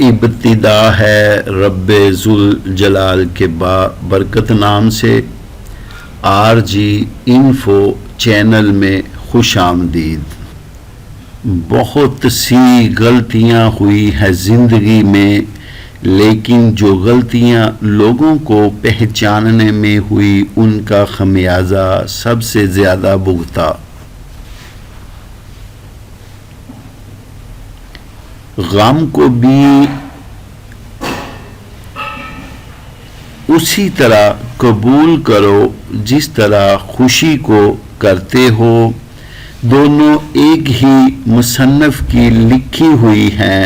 ابتدا ہے رب ذوالجلال کے برکت نام سے۔ RG انفو چینل میں خوش آمدید۔ بہت سی غلطیاں ہوئی ہیں زندگی میں، لیکن جو غلطیاں لوگوں کو پہچاننے میں ہوئی ان کا خمیازہ سب سے زیادہ بھگتا۔ غم کو بھی اسی طرح قبول کرو جس طرح خوشی کو کرتے ہو۔ دونوں ایک ہی مصنف کی لکھی ہوئی ہیں۔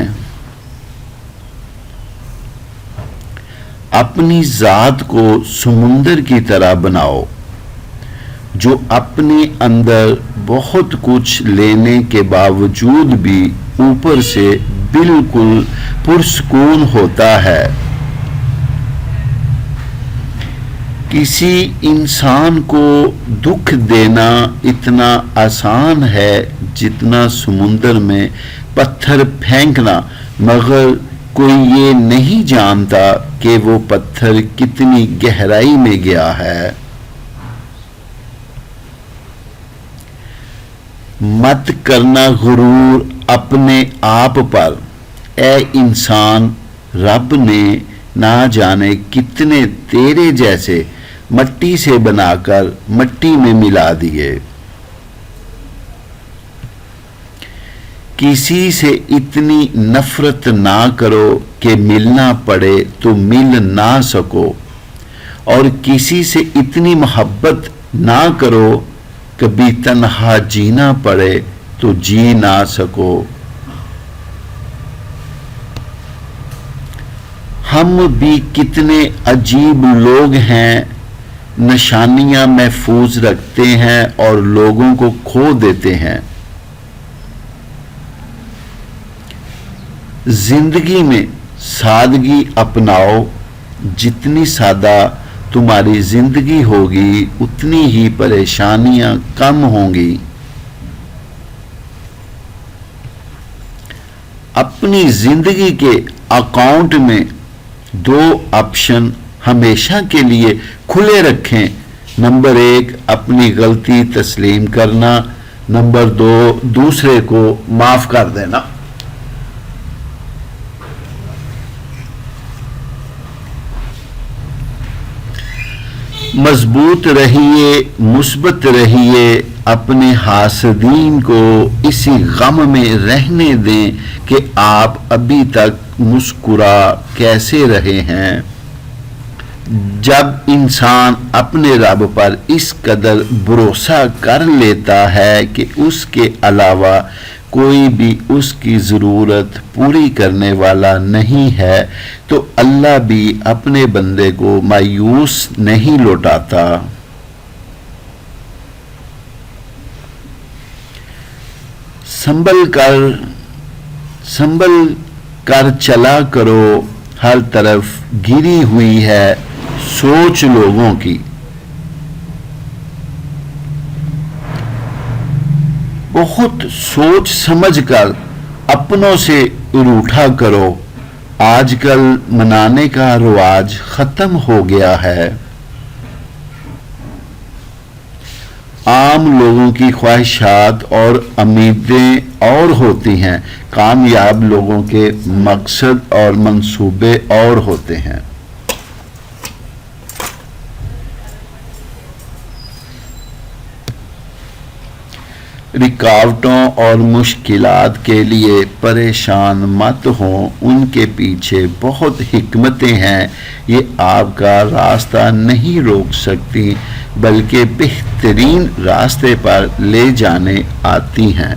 اپنی ذات کو سمندر کی طرح بناؤ جو اپنے اندر بہت کچھ لینے کے باوجود بھی اوپر سے بالکل پرسکون ہوتا ہے۔ کسی انسان کو دکھ دینا اتنا آسان ہے جتنا سمندر میں پتھر پھینکنا، مگر کوئی یہ نہیں جانتا کہ وہ پتھر کتنی گہرائی میں گیا ہے۔ مت کرنا غرور اپنے آپ پر، اے انسان، رب نے نہ جانے کتنے تیرے جیسے مٹی سے بنا کر مٹی میں ملا دیے۔ کسی سے اتنی نفرت نہ کرو کہ ملنا پڑے تو مل نہ سکو، اور کسی سے اتنی محبت نہ کرو کبھی تنہا جینا پڑے تو جی نہ سکو۔ ہم بھی کتنے عجیب لوگ ہیں، نشانیاں محفوظ رکھتے ہیں اور لوگوں کو کھو دیتے ہیں۔ زندگی میں سادگی اپناؤ، جتنی سادہ تمہاری زندگی ہوگی اتنی ہی پریشانیاں کم ہوں گی۔ اپنی زندگی کے اکاؤنٹ میں 2 آپشن ہمیشہ کے لیے کھلے رکھیں۔ نمبر 1 اپنی غلطی تسلیم کرنا، نمبر 2 دوسرے کو معاف کر دینا۔ مضبوط رہیے، مثبت رہیے، اپنے حاسدین کو اسی غم میں رہنے دیں کہ آپ ابھی تک مسکرا کیسے رہے ہیں۔ جب انسان اپنے رب پر اس قدر بھروسہ کر لیتا ہے کہ اس کے علاوہ کوئی بھی اس کی ضرورت پوری کرنے والا نہیں ہے، تو اللہ بھی اپنے بندے کو مایوس نہیں لوٹاتا۔ سنبھل کر چلا کرو، ہر طرف گھری ہوئی ہے سوچ لوگوں کی۔ بہت سوچ سمجھ کر اپنوں سے روٹھا کرو، آج کل منانے کا رواج ختم ہو گیا ہے۔ عام لوگوں کی خواہشات اور امیدیں اور ہوتی ہیں، کامیاب لوگوں کے مقصد اور منصوبے اور ہوتے ہیں۔ رکاوٹوں اور مشکلات کے لیے پریشان مت ہوں، ان کے پیچھے بہت حکمتیں ہیں، یہ آپ کا راستہ نہیں روک سکتی بلکہ بہترین راستے پر لے جانے آتی ہیں۔